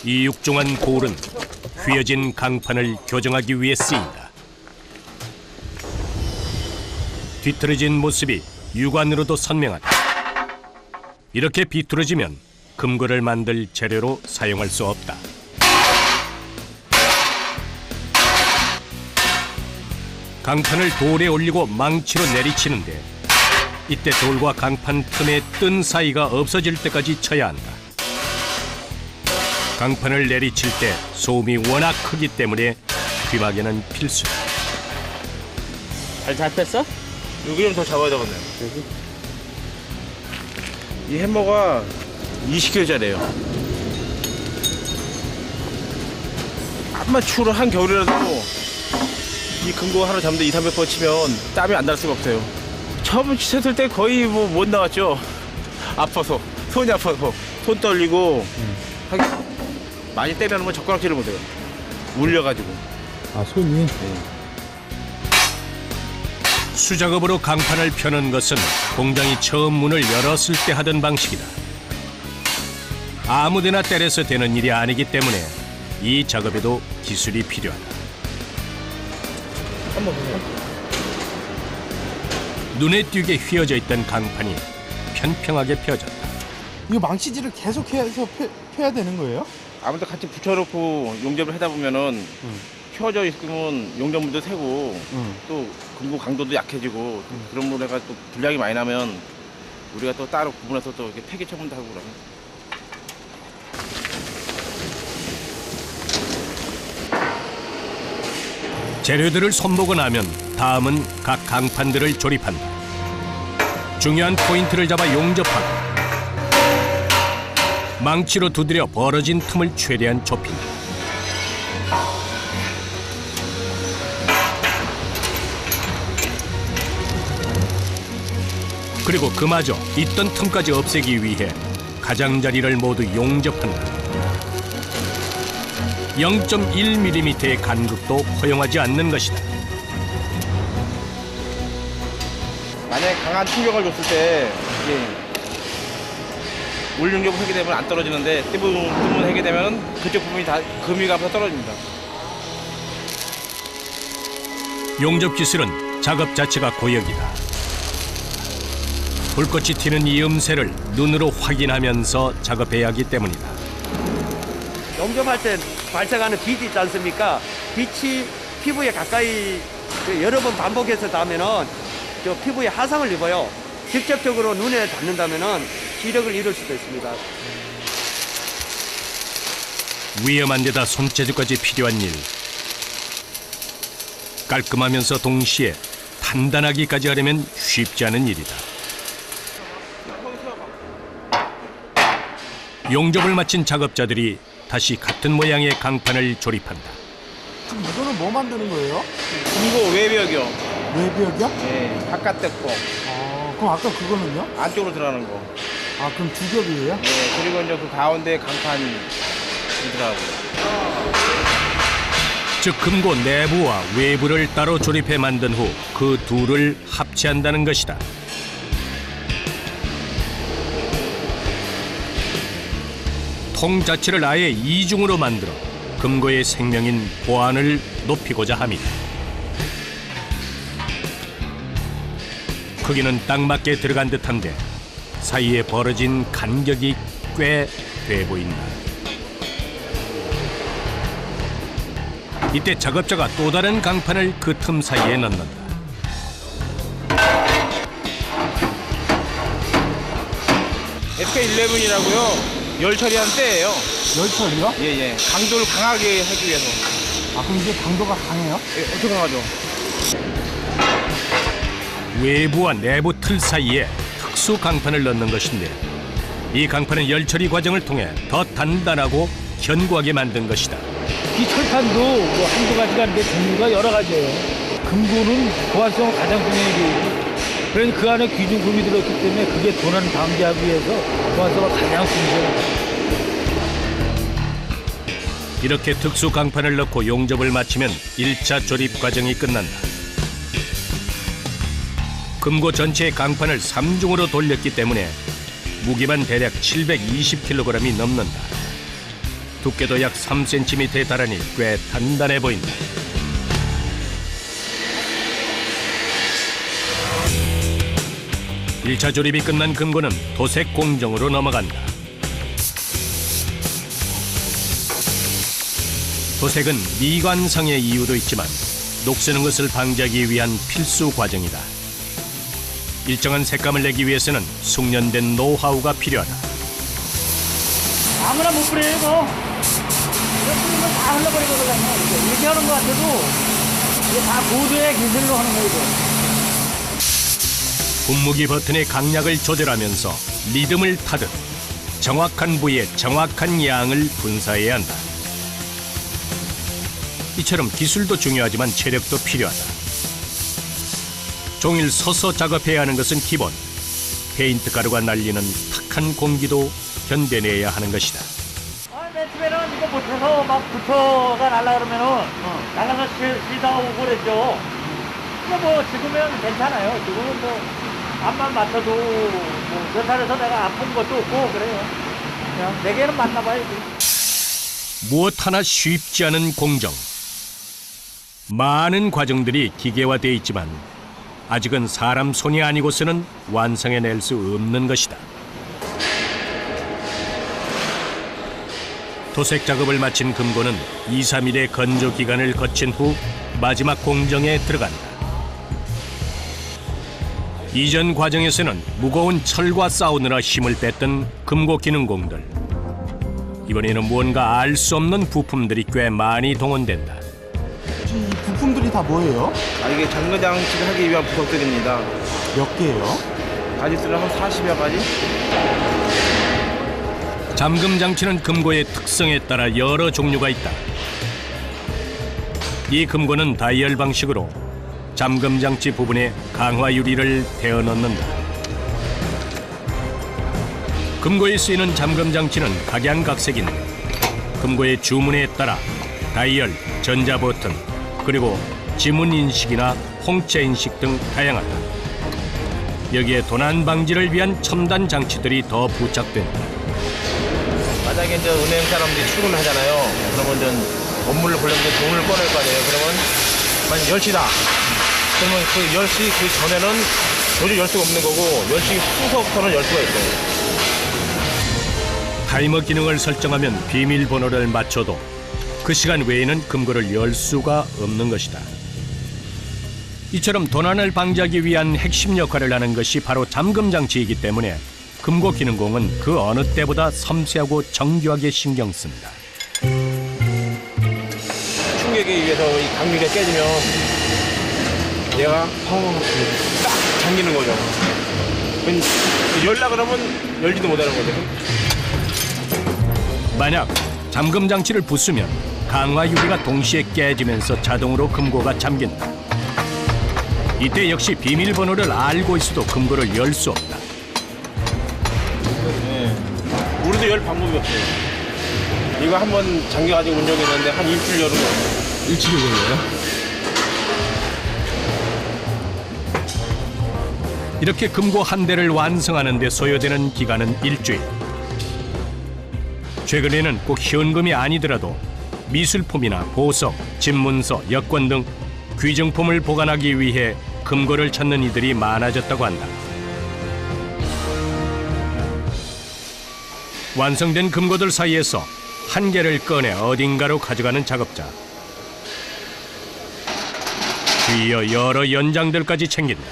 이 육중한 골은 휘어진 강판을 교정하기 위해 쓰인다. 뒤틀어진 모습이 육안으로도 선명하다. 이렇게 비틀어지면 금고를 만들 재료로 사용할 수 없다. 강판을 돌에 올리고 망치로 내리치는데 이때 돌과 강판 틈에 뜬 사이가 없어질 때까지 쳐야 한다. 강판을 내리칠 때 소음이 워낙 크기 때문에 귀마개는 필수다. 잘 잡혔어? 여기 좀 더 잡아야 되겠네. 이 해머가 20kg짜리예요. 암만 추운 한겨울이라도 이 금고 하나 잡는데 200~300번 치면 땀이 안 날 수가 없어요. 처음 쳤을 때 거의 뭐 못 나왔죠. 아파서, 손이 아파서, 손 떨리고 많이 때려놓으면 젓가락질을 못해요. 울려가지고. 아, 손이? 수작업으로 강판을 펴는 것은 공장이 처음 문을 열었을 때 하던 방식이다. 아무데나 때려서 되는 일이 아니기 때문에 이 작업에도 기술이 필요하다. 한번 보세요. 눈에 띄게 휘어져 있던 강판이 평평하게 펴졌다. 이거 망치질을 계속해서 펴야 되는 거예요? 아무튼 같이 붙여놓고 용접을 하다 보면은 펴져 있으면 용접물도 새고 또 금고 강도도 약해지고 그런 물에가 또 분량이 많이 나면 우리가 또 따로 구분해서 또 이렇게 폐기 처분도 하고 그러면. 재료들을 손보고 나면 다음은 각 강판들을 조립한다. 중요한 포인트를 잡아 용접하고 망치로 두드려 벌어진 틈을 최대한 좁힌다. 그리고 그마저 있던 틈까지 없애기 위해 가장자리를 모두 용접한다. 0.1mm의 간극도 허용하지 않는 것이다. 만약에 강한 충격을 줬을 때 이게 물용접을 하게 되면 안 떨어지는데 뜨문 하게 되면 그쪽 부분이 다 금이 가서 떨어집니다. 용접 기술은 작업 자체가 고역이다. 불꽃이 튀는 이 음새를 눈으로 확인하면서 작업해야 하기 때문이다. 용접할 때 발생하는 빛이 있지 않습니까? 빛이 피부에 가까이 여러 번 반복해서 닿으면은 저 피부에 화상을 입어요. 직접적으로 눈에 닿는다면은 기력을 잃을 수도 있습니다. 위험한 데다 손재주까지 필요한 일. 깔끔하면서 동시에 단단하기까지 하려면 쉽지 않은 일이다. 용접을 마친 작업자들이 다시 같은 모양의 강판을 조립한다. 지금 이거는 뭐 만드는 거예요? 금고 외벽이요. 외벽이요? 네, 바깥 거. 그럼 아까 그거는요? 안쪽으로 들어가는 거. 아, 그럼 두 겹이에요? 네, 그리고 이제 그 가운데 강판이 들어가고. 즉 금고 내부와 외부를 따로 조립해 만든 후 그 둘을 합체한다는 것이다. 통 자체를 아예 이중으로 만들어 금고의 생명인 보안을 높이고자 합니다. 크기는 딱 맞게 들어간 듯한데 사이에 벌어진 간격이 꽤 돼 보인다. 이때 작업자가 또 다른 강판을 그 틈 사이에 넣는다. SK11이라고요. 열 처리한 때예요. 열철이요? 예. 강도를 강하게 하기 위해서. 아, 그럼 이게 강도가 강해요? 예, 엄청 강하죠. 외부와 내부 틀 사이에 특수 강판을 넣는 것인데 이 강판은 열 처리 과정을 통해 더 단단하고 견고하게 만든 것이다. 이 철판도 뭐 한두 가지가 아닌데 종류가 여러 가지예요. 금고는 보안성을 가장 중요하게 그래서 그 안에 귀중품이 들었기 때문에 그게 도난 방지하기 위해서 보안성을 가장 중요해요. 이렇게 특수 강판을 넣고 용접을 마치면 1차 조립 과정이 끝난다. 금고 전체의 강판을 3중으로 돌렸기 때문에 무게만 대략 720kg이 넘는다. 두께도 약 3cm에 달하니 꽤 단단해 보인다. 일차 조립이 끝난 금고는 도색 공정으로 넘어간다. 도색은 미관상의 이유도 있지만 녹슬는 것을 방지하기 위한 필수 과정이다. 일정한 색감을 내기 위해서는 숙련된 노하우가 필요하다. 아무나 못 뿌려요, 이거. 이거 뿌리면 다 흘러버리거든요. 이렇게 하는 것 같아도 이게 다 고도의 기술로 하는 거예요, 이거. 분무기 버튼의 강약을 조절하면서 리듬을 타듯 정확한 부위에 정확한 양을 분사해야 한다. 이처럼 기술도 중요하지만 체력도 필요하다. 종일 서서 작업해야 하는 것은 기본. 페인트 가루가 날리는 탁한 공기도 견뎌내야 하는 것이다. 맨 처음에는 이거 못해서 막 부터가 날라 그러면은 날라서 쉬다 오고 그랬죠. 근데 뭐 지금은 괜찮아요. 지금은 뭐 앞만 맞춰도 뭐 여살에서 내가 아픈 것도 없고 그래요. 그냥 내게는 맞나 봐야지. 무엇 하나 쉽지 않은 공정. 많은 과정들이 기계화되어 있지만 아직은 사람 손이 아니고서는 완성해낼 수 없는 것이다. 도색 작업을 마친 금고는 2, 3일의 건조 기간을 거친 후 마지막 공정에 들어간다. 이전 과정에서는 무거운 철과 싸우느라 힘을 뺐던 금고 기능공들. 이번에는 무언가 알 수 없는 부품들이 꽤 많이 동원된다. 이 부품들이 다 뭐예요? 이게 잠금 장치를 하기 위한 부속들입니다. 몇 개예요? 가지수는 한 40여 가지? 잠금 장치는 금고의 특성에 따라 여러 종류가 있다. 이 금고는 다이얼 방식으로 잠금 장치 부분에 강화 유리를 대어 넣는다. 금고에 쓰이는 잠금 장치는 각양각색인데 금고의 주문에 따라 다이얼, 전자 버튼, 그리고 지문 인식이나 홍채 인식 등 다양하다. 여기에 도난 방지를 위한 첨단 장치들이 더 부착된다. 만약에 이제 은행 사람들이 출근을 하잖아요. 그러면 이제 업무를 보려면 이제 돈을 꺼낼 거 아니에요. 그러면 만약 10시다. 그러면 그 10시 그 전에는 도저히 열 수가 없는 거고 10시 후서부터는 열 수가 있어요. 타이머 기능을 설정하면 비밀번호를 맞춰도 그 시간 외에는 금고를 열 수가 없는 것이다. 이처럼 도난을 방지하기 위한 핵심 역할을 하는 것이 바로 잠금 장치이기 때문에 금고 기능공은 그 어느 때보다 섬세하고 정교하게 신경 씁니다. 충격에 의해서 이 강유리가 깨지면 얘가 딱 잠기는 거죠. 열라 그러면 열지도 못하는 거죠. 만약 잠금 장치를 부수면 강화 유리가 동시에 깨지면서 자동으로 금고가 잠긴다. 이때 역시 비밀번호를 알고 있어도 금고를 열 수 없다. 우리도 열 방법이 없어요. 이거 한번 잠겨가지고 운영했는데 한 일주일 열은 거예요. 일주일 걸려요? 이렇게 금고 한 대를 완성하는 데 소요되는 기간은 일주일. 최근에는 꼭 현금이 아니더라도 미술품이나 보석, 집문서, 여권 등 귀중품을 보관하기 위해 금고를 찾는 이들이 많아졌다고 한다. 완성된 금고들 사이에서 한 개를 꺼내 어딘가로 가져가는 작업자. 뒤이어 여러 연장들까지 챙긴다.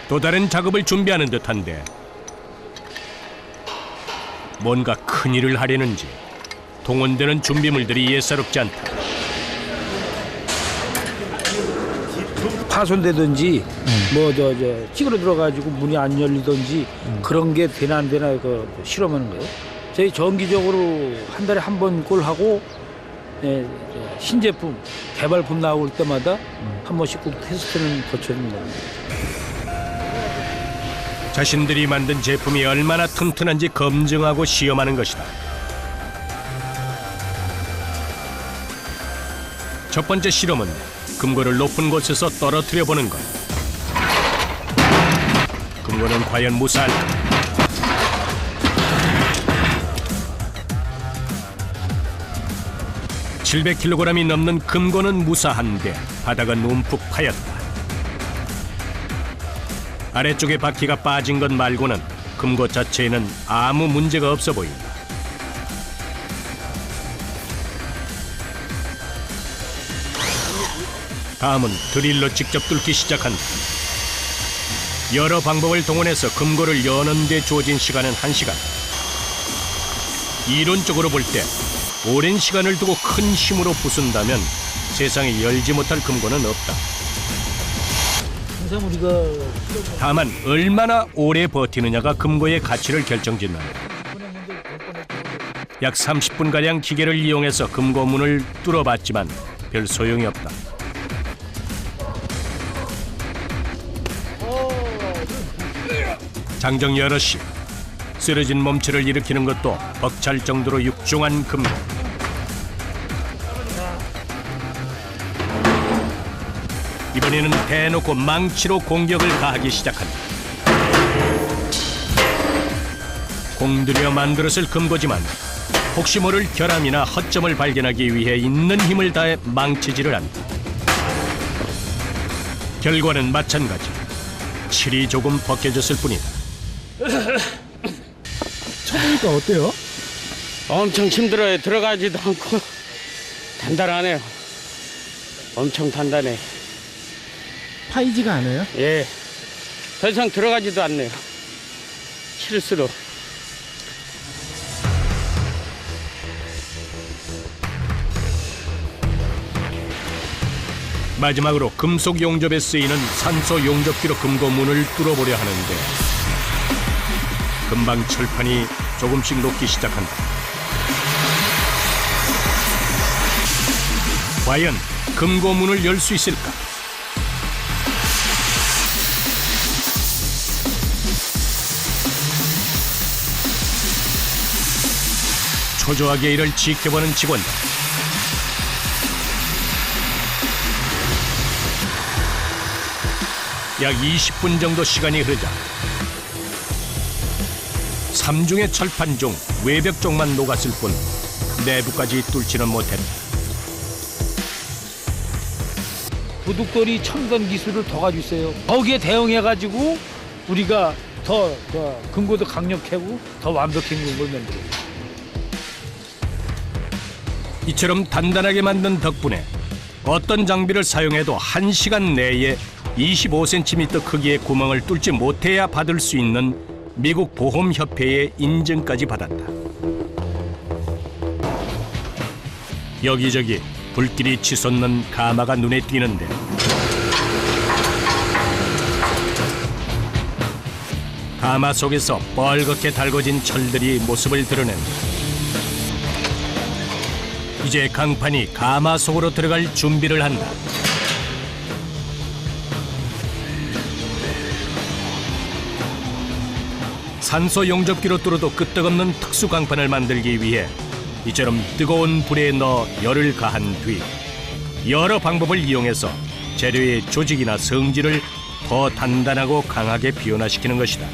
또 다른 작업을 준비하는 듯한데 뭔가 큰일을 하려는지 동원되는 준비물들이 예사롭지 않다. 파손되든지 뭐 저 찌그러들어가지고 문이 안 열리든지 그런 게 되나 안 되나 그 실험하는 거예요. 저희 정기적으로 한 달에 한 번 꼴 하고 신제품 개발품 나올 때마다 한 번씩 꼭 테스트는 거쳐줍니다. 자신들이 만든 제품이 얼마나 튼튼한지 검증하고 시험하는 것이다. 첫 번째 실험은 금고를 높은 곳에서 떨어뜨려 보는 것. 금고는 과연 무사할까? 700kg이 넘는 금고는 무사한데 바닥은 움푹 파였다. 아래쪽에 바퀴가 빠진 것 말고는 금고 자체에는 아무 문제가 없어 보인다. 다음은 드릴로 직접 뚫기 시작한다. 여러 방법을 동원해서 금고를 여는 데 주어진 시간은 1시간. 이론적으로 볼 때 오랜 시간을 두고 큰 힘으로 부순다면 세상에 열지 못할 금고는 없다. 항상 우리가 다만 얼마나 오래 버티느냐가 금고의 가치를 결정짓는다. 약 30분가량 기계를 이용해서 금고문을 뚫어봤지만 별 소용이 없다. 장정 여럿이 쓰러진 몸체를 일으키는 것도 벅찰 정도로 육중한 금고. 이번에는 대놓고 망치로 공격을 가하기 시작한다. 공들여 만들었을 금고지만 혹시 모를 결함이나 허점을 발견하기 위해 있는 힘을 다해 망치질을 한다. 결과는 마찬가지. 칠이 조금 벗겨졌을 뿐이다. 쳐보니까 어때요? 엄청 힘들어요. 들어가지도 않고 단단하네요. 엄청 단단해. 파이지가 않아요? 예. 더 이상 들어가지도 않네요. 칠수록. 마지막으로 금속 용접에 쓰이는 산소 용접기로 금고문을 뚫어보려 하는데 금방 철판이 조금씩 녹기 시작한다. 과연 금고문을 열 수 있을까? 초조하게 이를 지켜보는 직원들. 약 20분 정도 시간이 흐르자 삼중의 철판 중 외벽 쪽만 녹았을 뿐 내부까지 뚫지는 못했다. 부둑돌이 첨단 기술을 더 가지고 있어요. 거기에 대응해가지고 우리가 더 금고도 강력하고 더 완벽한 금고를 만들어요. 이처럼 단단하게 만든 덕분에 어떤 장비를 사용해도 1시간 내에 25cm 크기의 구멍을 뚫지 못해야 받을 수 있는 미국 보험협회의 인증까지 받았다. 여기저기 불길이 치솟는 가마가 눈에 띄는데 가마 속에서 뻘겋게 달궈진 철들이 모습을 드러낸다. 이제 강판이 가마 속으로 들어갈 준비를 한다. 산소 용접기로 뚫어도 끄떡없는 특수 강판을 만들기 위해 이처럼 뜨거운 불에 넣어 열을 가한 뒤 여러 방법을 이용해서 재료의 조직이나 성질을 더 단단하고 강하게 변화시키는 것이다.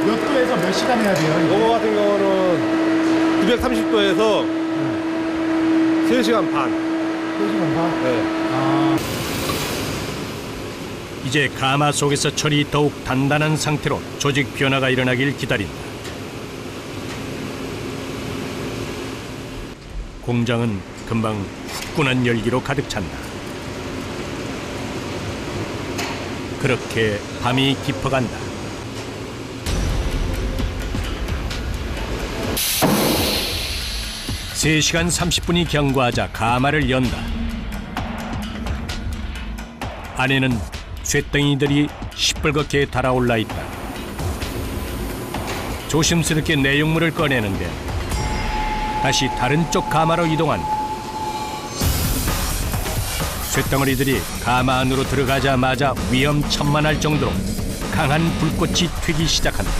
몇 도에서 몇 시간 해야 돼요? 이거 같은 경우는 930도에서 3시간 반. 3시간 반? 네. 이제 가마 속에서 철이 더욱 단단한 상태로 조직 변화가 일어나길 기다린다. 공장은 금방 후끈한 열기로 가득 찬다. 그렇게 밤이 깊어간다. 세 시간 30분이 경과하자 가마를 연다. 안에는 쇳덩이들이 시뻘겋게 달아올라 있다. 조심스럽게 내용물을 꺼내는데 다시 다른 쪽 가마로 이동한다. 쇳덩어리들이 가마 안으로 들어가자마자 위험천만할 정도로 강한 불꽃이 튀기 시작한다.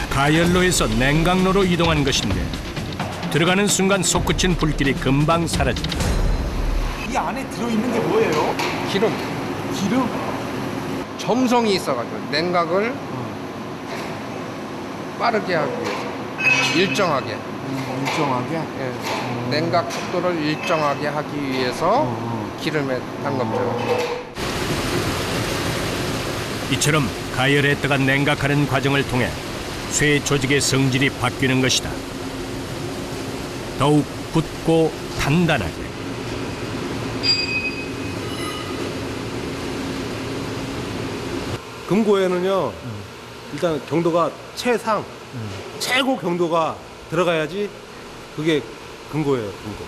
가열로에서 냉각로로 이동한 것인데 들어가는 순간 솟구친 불길이 금방 사라진다. 이 안에 들어있는 게 뭐예요? 기름, 기름? 점성이 있어가지고 냉각을 빠르게 하기 위해서 일정하게 일정하게? 예, 냉각 속도를 일정하게 하기 위해서 기름에 담갔죠. 이처럼 가열했다가 냉각하는 과정을 통해 쇠 조직의 성질이 바뀌는 것이다. 더욱 굳고 단단하게. 금고에는요 일단 경도가 최상 최고 경도가 들어가야지 그게 금고예요. 금고.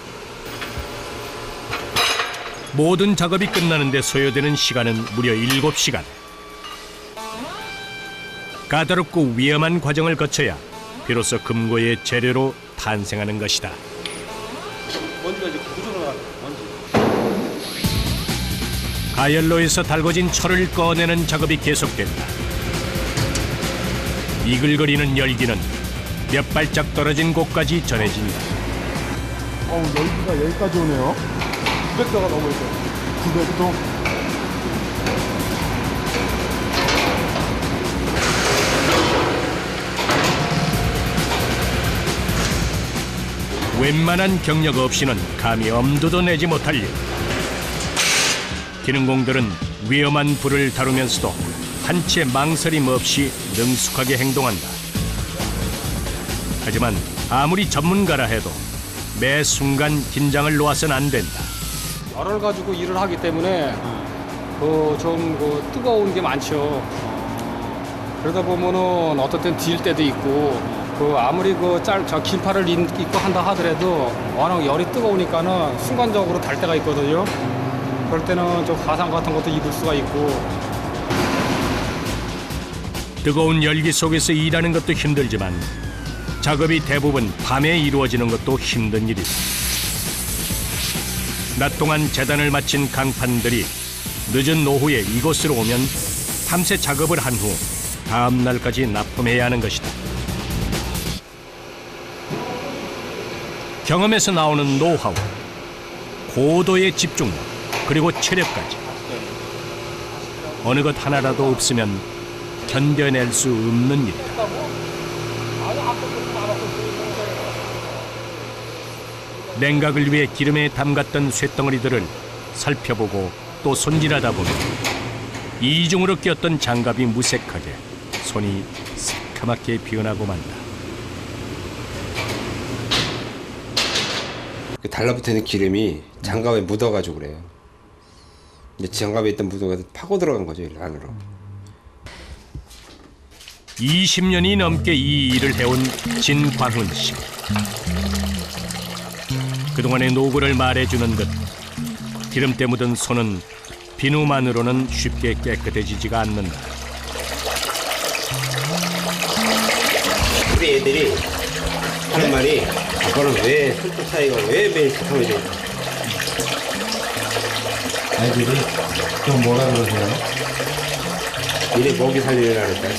모든 작업이 끝나는데 소요되는 시간은 무려 7시간. 까다롭고 위험한 과정을 거쳐야 비로소 금고의 재료로 탄생하는 것이다. 먼지가 이제 구조로 먼지. 가열로에서 달궈진 철을 꺼내는 작업이 계속된다. 이글거리는 열기는 몇 발짝 떨어진 곳까지 전해진다. 열기가 여기까지 오네요. 900도가 넘어 있어요. 900도. 웬만한 경력 없이는 감히 엄두도 내지 못할 일. 기능공들은 위험한 불을 다루면서도 한치의 망설임 없이 능숙하게 행동한다. 하지만 아무리 전문가라 해도 매 순간 긴장을 놓아서는 안 된다. 열을 가지고 일을 하기 때문에 좀 뜨거운 게 많죠. 그러다 보면은 어떨 땐 뒤일 때도 있고 아무리 긴 팔을 입고 한다 하더라도 워낙 열이 뜨거우니까는 순간적으로 달 때가 있거든요. 그럴 때는 좀 화상 같은 것도 입을 수가 있고. 뜨거운 열기 속에서 일하는 것도 힘들지만 작업이 대부분 밤에 이루어지는 것도 힘든 일이다. 낮 동안 재단을 마친 강판들이 늦은 오후에 이곳으로 오면 밤새 작업을 한 후 다음 날까지 납품해야 하는 것이다. 경험에서 나오는 노하우, 고도의 집중력, 그리고 체력까지. 어느 것 하나라도 없으면 견뎌낼 수 없는 일이다. 냉각을 위해 기름에 담갔던 쇳덩어리들을 살펴보고 또 손질하다 보면 이중으로 끼었던 장갑이 무색하게 손이 새카맣게 변하고 만다. 달라붙어있는 기름이 장갑에 묻어가지고 그래요. 이제 장갑에 있던 묻어가 파고 들어간 거죠, 이 안으로. 20년이 넘게 이 일을 해온 진광훈 씨. 그동안의 노고를 말해주는 듯 기름때 묻은 손은 비누만으로는 쉽게 깨끗해지지가 않는다. 우리 애들이 하는 말이 아빠는 왜 손톱 사이가 왜 매일 두꺼워져? 아이들이 좀 뭐라 그러세요? 이래 먹이 살리려고 했다.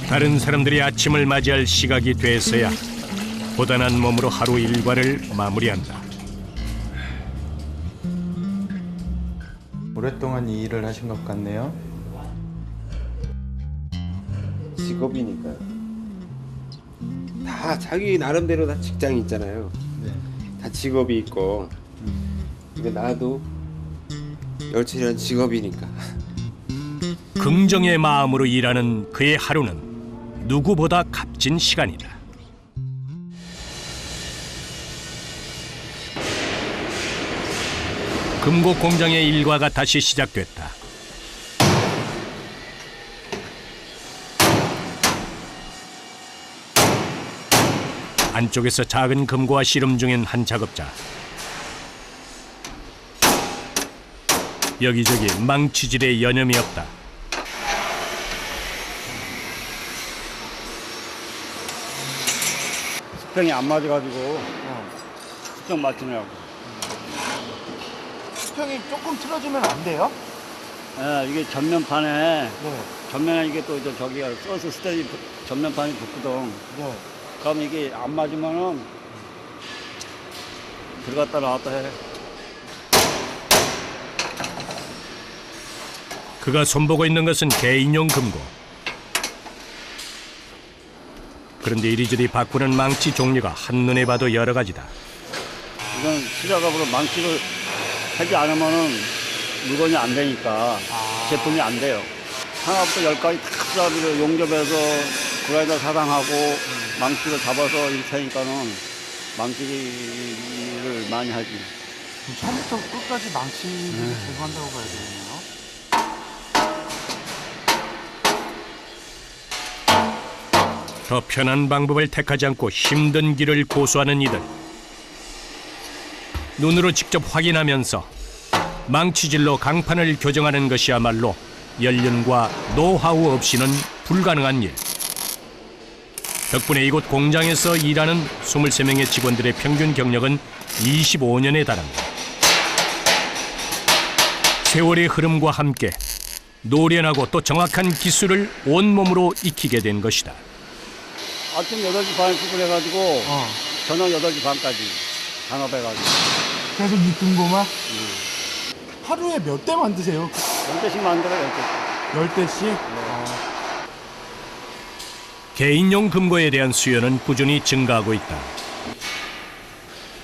다른 사람들이 아침을 맞이할 시각이 돼서야 고단한 몸으로 하루 일과를 마무리한다. 오랫동안 이 일을 하신 것 같네요. 직업이니까요. 다 자기 나름대로 다 직장이 있잖아요. 네. 다 직업이 있고. 그러니까 나도 열철이란 직업이니까. 긍정의 마음으로 일하는 그의 하루는 누구보다 값진 시간이다. 금고 공장의 일과가 다시 시작됐다. 안쪽에서 작은 금고와 씨름 중인 한 작업자. 여기저기 망치질에 여념이 없다. 수평이 안 맞아가지고 수평 맞추느라고. 수평이 조금 틀어지면 안 돼요? 이게 전면판에 네. 전면에 이게 또 저기가 소스 스테이 전면판이 붙거든. 네. 그럼 이게 안 맞으면은 들어갔다 나왔다 해. 그가 손보고 있는 것은 개인용 금고. 그런데 이리저리 바꾸는 망치 종류가 한눈에 봐도 여러 가지다. 이건 수작업으로 망치를 하지 않으면은 물건이 안 되니까 제품이 안 돼요. 하나부터 열까지 다 수작업으로 용접해서 그라인더 사랑하고 망치를 잡아서 이렇게 하니까는 망치를 많이 하지. 처음부터 끝까지 망치를 제거한다고 봐야 되겠네요. 더 편한 방법을 택하지 않고 힘든 길을 고수하는 이들. 눈으로 직접 확인하면서 망치질로 강판을 교정하는 것이야말로 연륜과 노하우 없이는 불가능한 일. 덕분에 이곳 공장에서 일하는 23명의 직원들의 평균 경력은 25년에 달한다. 세월의 흐름과 함께 노련하고 또 정확한 기술을 온몸으로 익히게 된 것이다. 아침 8시 반에 출근해가지고 저녁 8시 반까지 단업해가지고. 계속 이 금고만? 하루에 몇 대 만드세요? 10대씩 만들어요, 10대씩? 개인용 금고에 대한 수요는 꾸준히 증가하고 있다.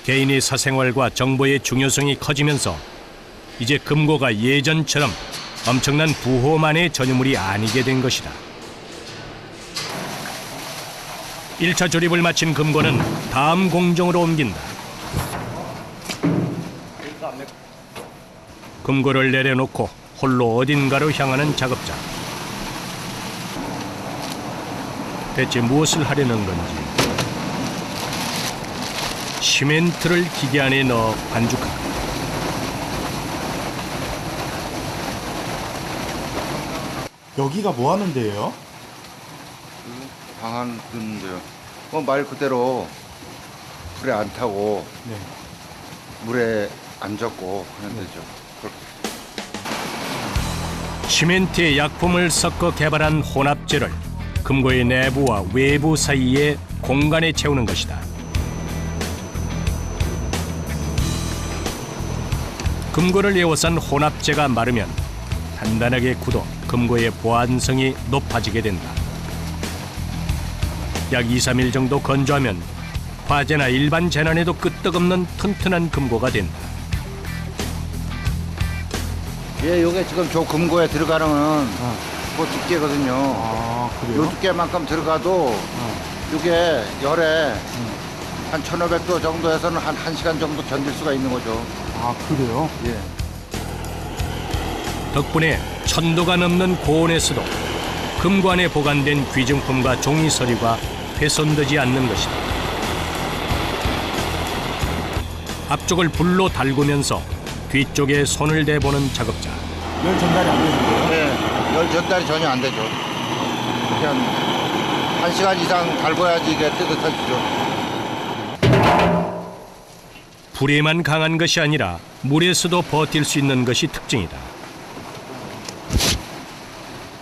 개인의 사생활과 정보의 중요성이 커지면서 이제 금고가 예전처럼 엄청난 부호만의 전유물이 아니게 된 것이다. 1차 조립을 마친 금고는 다음 공정으로 옮긴다. 금고를 내려놓고 홀로 어딘가로 향하는 작업자. 대체 무엇을 하려는 건지. 시멘트를 기계 안에 넣어 반죽한다. 여기가 뭐 하는 데예요? 방안 듣는데요. 말 그대로 불에 안 타고 네. 물에 안 젖고 그런 데죠. 시멘트에 약품을 섞어 개발한 혼합재를 금고의 내부와 외부 사이에 공간에 채우는 것이다. 금고를 에워싼 혼합재가 마르면 단단하게 굳어 금고의 보안성이 높아지게 된다. 약 2, 3일 정도 건조하면 화재나 일반 재난에도 끄떡없는 튼튼한 금고가 된다. 예, 요게 지금 저 금고에 들어가는 그 두께거든요. 아, 그래요? 요 두께만큼 들어가도 요게 열에 한 1500도 정도에서는 한 1시간 정도 견딜 수가 있는 거죠. 아, 그래요? 예. 덕분에 1000도가 넘는 고온에서도 금고 안에 보관된 귀중품과 종이 서류가 훼손되지 않는 것이다. 앞쪽을 불로 달구면서 뒤쪽에 손을 대보는 작업자. 열 전달이 안 되는데요? 네, 열 전달이 전혀 안 되죠. 그냥 1시간 이상 달궈야지 이게 뜨뜻해지죠. 불에만 강한 것이 아니라 물에서도 버틸 수 있는 것이 특징이다.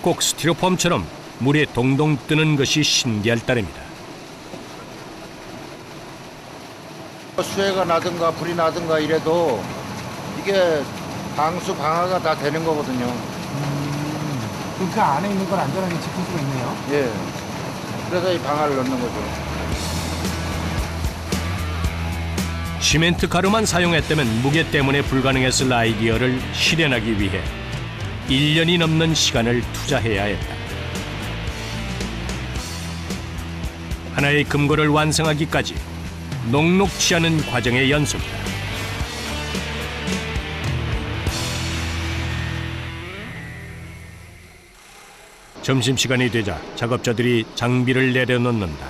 꼭 스티로폼처럼 물에 동동 뜨는 것이 신기할 따름이다. 수해가 나든가 불이 나든가 이래도 이게 방수 방화가 다 되는 거거든요. 그럼 그 안에 있는 걸 안전하게 지킬 수가 있네요? 예. 그래서 이 방화를 넣는 거죠. 시멘트 가루만 사용했다면 무게 때문에 불가능했을 아이디어를 실현하기 위해 1년이 넘는 시간을 투자해야 했다. 하나의 금고를 완성하기까지 녹록치 않은 과정의 연속이다. 점심시간이 되자 작업자들이 장비를 내려놓는다.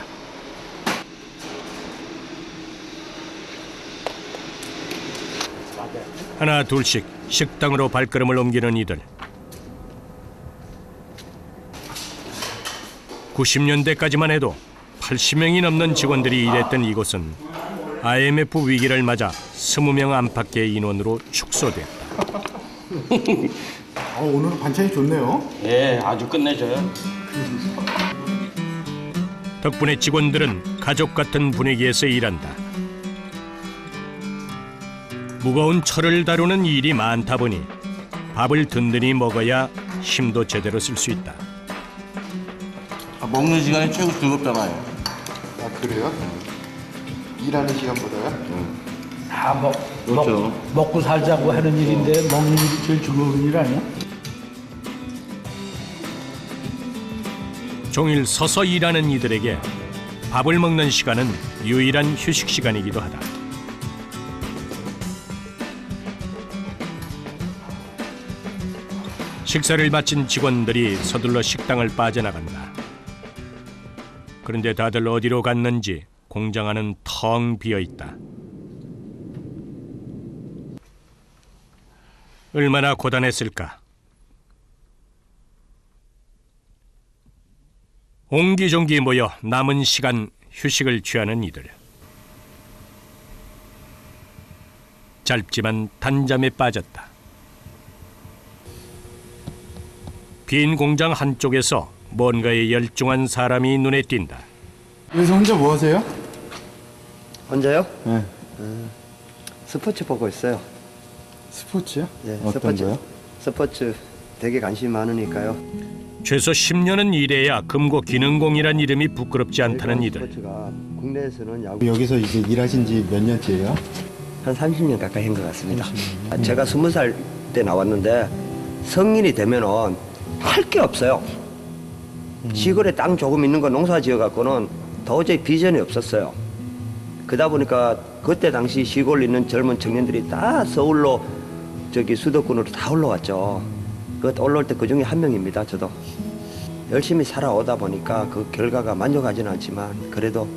하나 둘씩 식당으로 발걸음을 옮기는 이들. 90년대까지만 해도 80명이 넘는 직원들이 일했던 이곳은 IMF 위기를 맞아 20명 안팎의 인원으로 축소됐다. 오늘은 반찬이 좋네요. 예, 아주 끝내줘요. 덕분에 직원들은 가족 같은 분위기에서 일한다. 무거운 철을 다루는 일이 많다 보니 밥을 든든히 먹어야 힘도 제대로 쓸 수 있다. 먹는 시간이 최고 즐겁잖아요. 아 그래요? 일하는 시간보다요? 다 그렇죠. 먹고 살자고 하는 일인데 먹는 일이 제일 즐거운 일 아니야? 종일 서서 일하는 이들에게 밥을 먹는 시간은 유일한 휴식 시간이기도 하다. 식사를 마친 직원들이 서둘러 식당을 빠져나간다. 그런데 다들 어디로 갔는지 공장 안은 텅 비어있다. 얼마나 고단했을까. 옹기종기 모여 남은 시간 휴식을 취하는 이들. 짧지만 단잠에 빠졌다. 빈 공장 한쪽에서 뭔가에 열중한 사람이 눈에 띈다. 여기서 혼자 뭐 하세요? 혼자요? 네. 스포츠 보고 있어요. 스포츠요? 네, 어떤 거요? 스포츠 되게 관심이 많으니까요. 최소 10년은 일해야 금고 기능공이란 이름이 부끄럽지 않다는 이들. 스포츠가 국내에서는 야구 여기서 이제 일하신 지 몇 년째예요? 한 30년 가까이 한 것 같습니다. 제가 20살 때 나왔는데 성인이 되면은 할 게 없어요. 시골에 땅 조금 있는 거 농사 지어 갖고는 도저히 비전이 없었어요. 그러다 보니까 그때 당시 시골에 있는 젊은 청년들이 다 서울로 저기 수도권으로 다 올라왔죠. 그 올라올 때 그 중에 한 명입니다. 저도 열심히 살아오다 보니까 그 결과가 만족하지는 않지만 그래도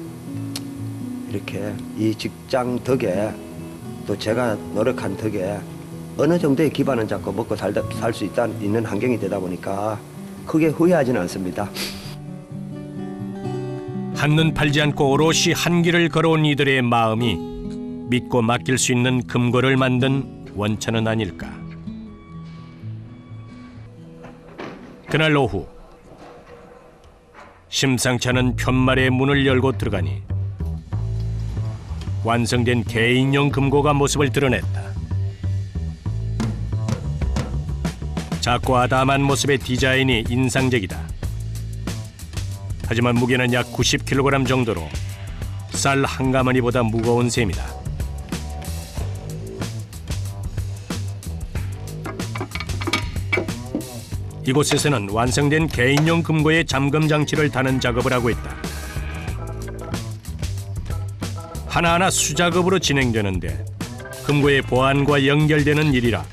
이렇게 이 직장 덕에 또 제가 노력한 덕에 어느 정도의 기반은 잡고 먹고 살 수 있는 환경이 되다 보니까 크게 후회하지는 않습니다. 한눈 팔지 않고 오롯이 한 길을 걸어온 이들의 마음이 믿고 맡길 수 있는 금고를 만든 원천은 아닐까. 그날 오후 심상치 않은 편말의 문을 열고 들어가니 완성된 개인용 금고가 모습을 드러냈다. 작고 아담한 모습의 디자인이 인상적이다. 하지만 무게는 약 90kg 정도로 쌀 한 가마니보다 무거운 셈이다. 이곳에서는 완성된 개인용 금고의 잠금 장치를 다는 작업을 하고 있다. 하나하나 수작업으로 진행되는데 금고의 보안과 연결되는 일이라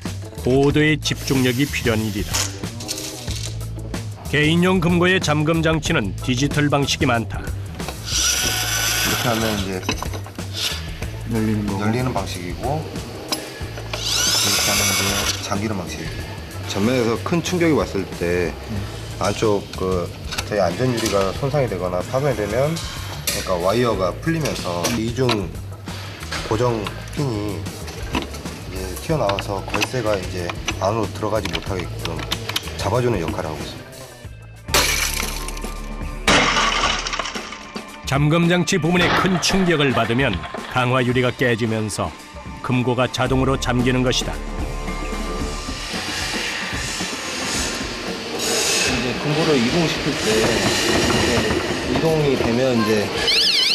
고도의 집중력이 필요한 일이다. 개인용 금고의 잠금 장치는 디지털 방식이 많다. 이렇게 하면 이제 열리는 방식이고 이렇게 하면 이제 잠기는 방식이고 전면에서 큰 충격이 왔을 때 안쪽 저희 안전 유리가 손상이 되거나 파손이 되면 그러니까 와이어가 풀리면서 이중 고정 핀이 이제 튀어나와서 걸쇠가 이제 안으로 들어가지 못하게끔 잡아주는 역할을 하고 있습니다. 잠금 장치 부분에 큰 충격을 받으면 강화 유리가 깨지면서 금고가 자동으로 잠기는 것이다. 이제 금고를 이동시킬 때 이동이 되면 이제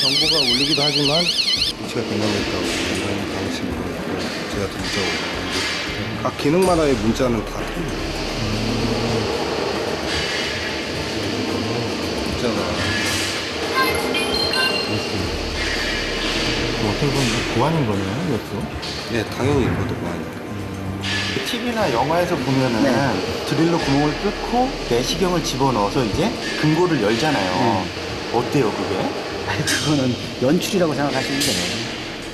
경보가 울리기도 하지만 위치가 변경됐다고 이런 방식으로 제가 문자고 각 기능마다의 문자는 다 틀려요. 문자가 어떻게 보면 보안인 거네요, 이것도. 네, 당연히 이것도 보안입니다. TV나 영화에서 보면은 드릴로 구멍을 뚫고 내시경을 집어넣어서 이제 금고를 열잖아요. 어때요, 그게? 그거는 연출이라고 생각하시면 돼요.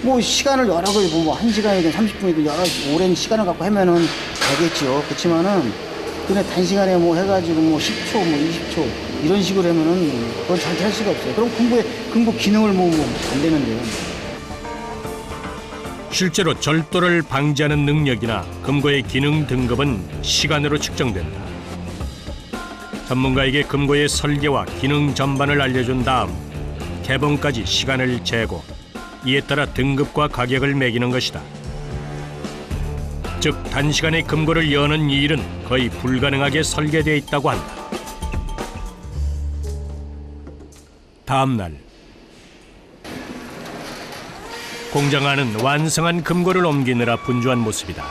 뭐 시간을 여러 개 뭐 1시간이든 30분이든 여러 오랜 시간을 갖고 하면은 되겠죠. 그렇지만은 그냥 단시간에 뭐 해가지고 뭐 10초, 뭐 20초 이런 식으로 하면은 그건 절대 할 수가 없어요. 그럼 금고 기능을 뭐 안 되는데요. 실제로 절도를 방지하는 능력이나 금고의 기능 등급은 시간으로 측정된다. 전문가에게 금고의 설계와 기능 전반을 알려준 다음 개봉까지 시간을 재고 이에 따라 등급과 가격을 매기는 것이다. 즉 단시간에 금고를 여는 이 일은 거의 불가능하게 설계되어 있다고 한다. 다음 날 공장 안은 완성한 금고를 옮기느라 분주한 모습이다.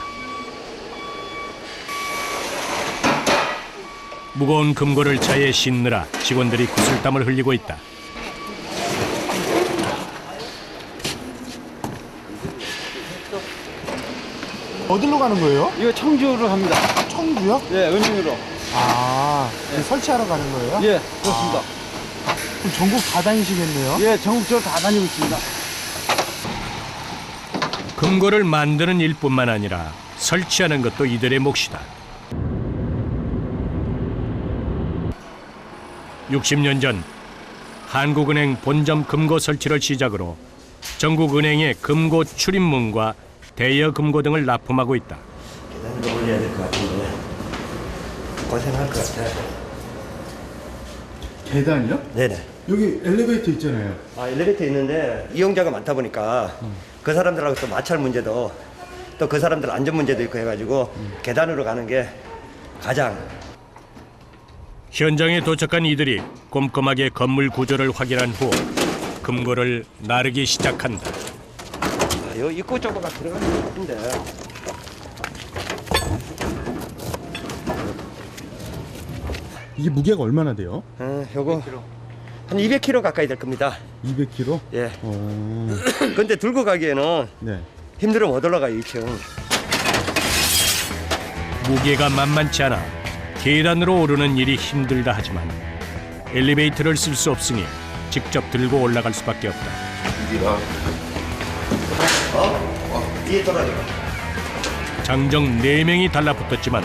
무거운 금고를 차에 싣느라 직원들이 구슬땀을 흘리고 있다. 어디로 가는 거예요? 이거 청주로 합니다. 청주요? 예, 은행으로. 아, 설치하러 가는 거예요? 예, 그렇습니다. 그럼 전국 다 다니시겠네요? 예, 전국적으로 다 다니고 있습니다. 금고를 만드는 일뿐만 아니라 설치하는 것도 이들의 몫이다. 60년 전 한국은행 본점 금고 설치를 시작으로 전국 은행의 금고 출입문과 대여 금고 등을 납품하고 있다. 계단으로 올려야 될 것 같은데 고생할 것 같아. 계단이요? 네네. 여기 엘리베이터 있잖아요. 아, 엘리베이터 있는데 이용자가 많다 보니까 그 사람들하고 또 마찰 문제도 또 그 사람들 안전 문제도 있고 해가지고 계단으로 가는 게 가장. 현장에 도착한 이들이 꼼꼼하게 건물 구조를 확인한 후 금고를 나르기 시작한다. 아, 요 입구 쪽으로 들어가는 것 같은데. 이게 무게가 얼마나 돼요? 요거 한 200kg 가까이 될 겁니다. 200kg? 예. 근데 들고 가기에는 네. 힘들어 못 올라가요, 2층. 무게가 만만치 않아 계단으로 오르는 일이 힘들다 하지만 엘리베이터를 쓸 수 없으니 직접 들고 올라갈 수밖에 없다. 뒤에 떨어져. 장정 4명이 달라붙었지만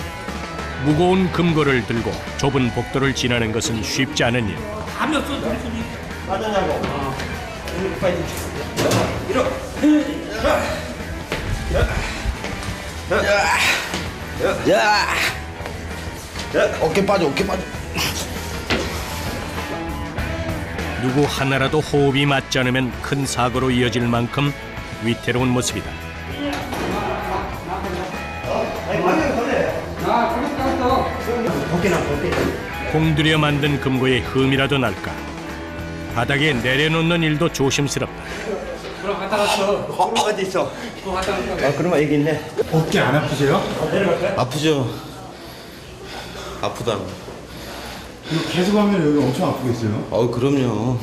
무거운 금고를 들고 좁은 복도를 지나는 것은 쉽지 않은 일. 빠졌냐고. 어깨 빠져, 어깨 빠져. 누구 하나라도 호흡이 맞지 않으면 큰 사고로 이어질 만큼 위태로운 모습이다. 공들여 만든 금고에 흠이라도 날까. 바닥에 내려놓는 일도 조심스럽다. 어디 있어? 그러면 여기 있네. 어깨 안 아프세요? 아프죠? 아프다. 이거 계속 하면 여기 엄청 아프겠어요? 그럼요.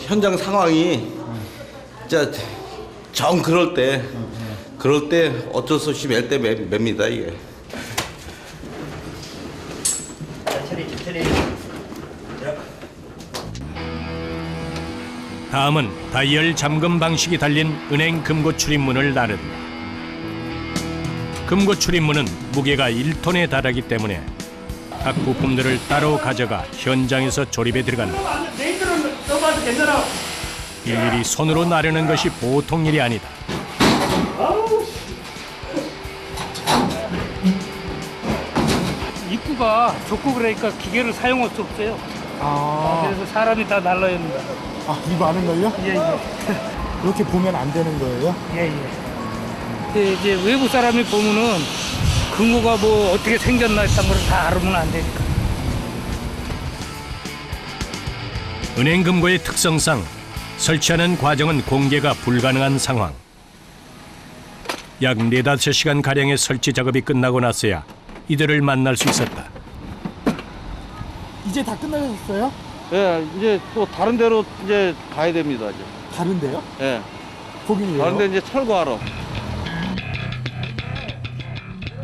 현장 상황이 진짜 정 그럴 때 어쩔 수 없이 맬 때 맵니다, 이게. 천천히. 다음은 다이얼 잠금 방식이 달린 은행 금고 출입문을 나른다. 금고 출입문은 무게가 1톤에 달하기 때문에 각 부품들을 따로 가져가 현장에서 조립에 들어간다. 일일이 손으로 나르는 것이 보통 일이 아니다. 입구가 좁고 그러니까 기계를 사용할 수 없어요. 그래서 사람이 다 날라야 합니다. 아, 이 많은 걸요? 예. 이렇게 보면 안 되는 거예요? 예. 근데 이제 외부 사람이 보면은 금고가 뭐 어떻게 생겼나 했던 걸 다 알으면 안 되니까. 은행 금고의 특성상 설치하는 과정은 공개가 불가능한 상황. 약 4-5시간 가량의 설치 작업이 끝나고 나서야 이들을 만날 수 있었다. 이제 다 끝나셨어요? 예, 이제 또 다른 데로 이제 가야 됩니다, 이제. 다른 데요? 예. 거기는 왜요? 다른 데 이제 철거하러.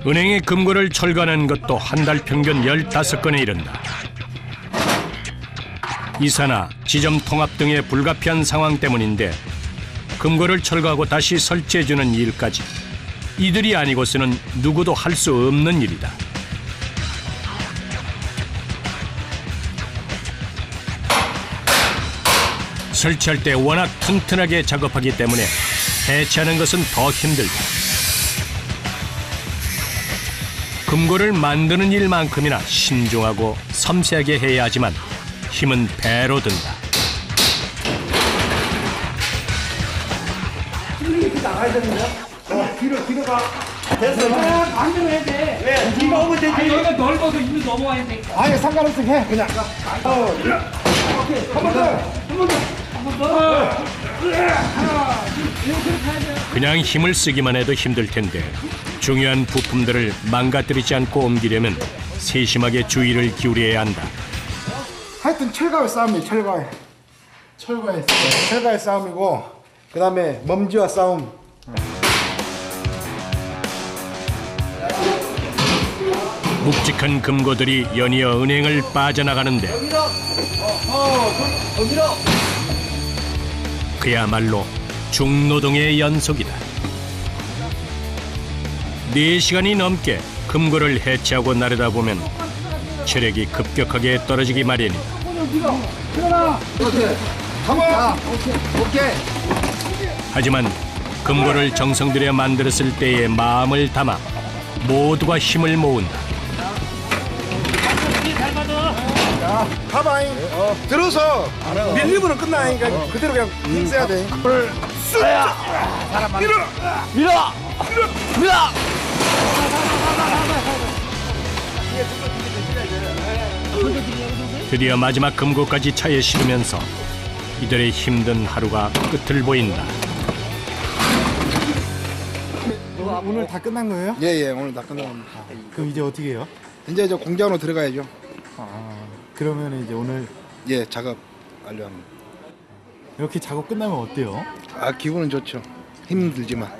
은행의 금고를 철거하는 것도 한 달 평균 15건에 이른다. 이사나 지점 통합 등의 불가피한 상황 때문인데 금고를 철거하고 다시 설치해주는 일까지 이들이 아니고서는 누구도 할 수 없는 일이다. 설치할 때 워낙 튼튼하게 작업하기 때문에 해체하는 것은 더 힘들다. 금고를 만드는 일만큼이나 신중하고 섬세하게 해야 하지만 힘은 배로 든다. 나가야 되는데. 뒤로 가. 됐어. 반대로 해야 돼. 왜? 뒤가 오면 되지. 아니, 여기가 넓어서 일로 넘어와야 돼. 아니 상관없어 해 그냥. 오케이. 한 번 더. 그냥 힘을 쓰기만 해도 힘들 텐데 중요한 부품들을 망가뜨리지 않고 옮기려면 세심하게 주의를 기울여야 한다. 하여튼 철가의 싸움이에요. 철가의 싸움이고 그 다음에 먼지와 싸움. 묵직한 금고들이 연이어 은행을 빠져나가는데 그야말로 중노동의 연속이다. 4시간이 넘게 금고를 해체하고 나르다 보면 체력이 급격하게 떨어지기 마련이다. 하지만 금고를 정성 들여 만들었을 때의 마음을 담아 모두가 힘을 모은다. 가봐잉. 들어서 밀리면 끝나니까 그대로 그냥 힘써야 돼. 그걸 쑥 밀어. 드디어 마지막 금고까지 차에 실으면서 이들의 힘든 하루가 끝을 보인다. 오늘 다 끝난 거예요? 예, 오늘 다 끝납니다. 그럼 이제 어떻게 해요? 이제 저 공장으로 들어가야죠. 그러면 이제 오늘 예, 작업 완료합니다. 이렇게 작업 끝나면 어때요? 아, 기분은 좋죠. 힘들지만.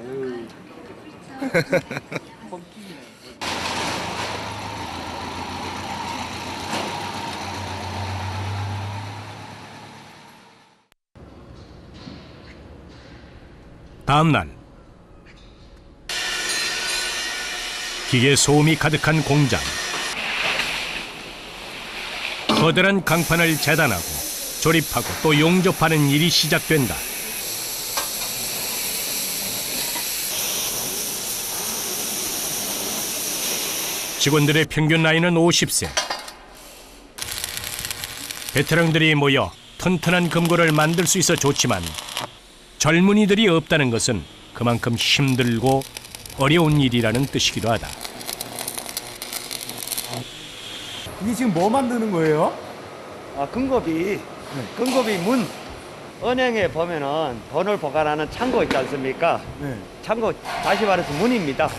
다음 날 기계 소음이 가득한 공장. 커다란 강판을 재단하고 조립하고 또 용접하는 일이 시작된다. 직원들의 평균 나이는 50세. 베테랑들이 모여 튼튼한 금고를 만들 수 있어 좋지만 젊은이들이 없다는 것은 그만큼 힘들고 어려운 일이라는 뜻이기도 하다. 이게 지금 뭐 만드는 거예요? 금고비 문. 은행에 보면은 돈을 보관하는 창고 있지 않습니까? 네. 창고, 다시 말해서 문입니다.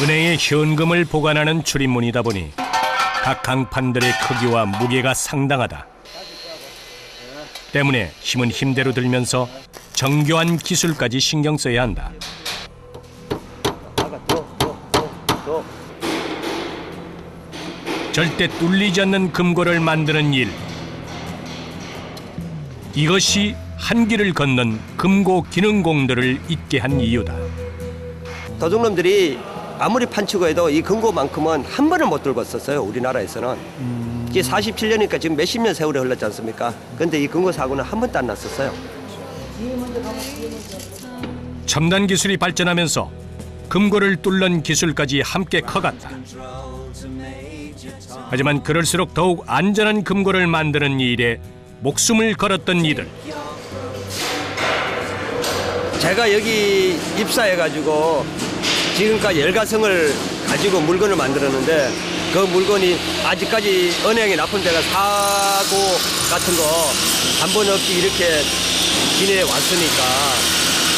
은행에 현금을 보관하는 출입문이다 보니 각 강판들의 크기와 무게가 상당하다. 때문에 힘은 힘대로 들면서 정교한 기술까지 신경 써야 한다. 절대 뚫리지 않는 금고를 만드는 일. 이것이 한길을 건넌 금고 기능공들을 있게 한 이유다. 도둑놈들이 아무리 판치고 해도 이 금고만큼은 한 번을 못 들고 썼어요. 우리나라에서는. 이게 47년이니까 지금 몇십 년 세월이 흘렀지 않습니까? 근데 이 금고 사고는 한 번도 안 났었어요. 첨단 기술이 발전하면서 금고를 뚫는 기술까지 함께 커갔다. 하지만 그럴수록 더욱 안전한 금고를 만드는 일에 목숨을 걸었던 이들. 제가 여기 입사해가지고 지금까지 열가성을 가지고 물건을 만들었는데 그 물건이 아직까지 은행에 납품돼가 사고 같은 거 한 번 없이 이렇게 지내왔으니까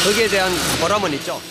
거기에 대한 보람은 있죠.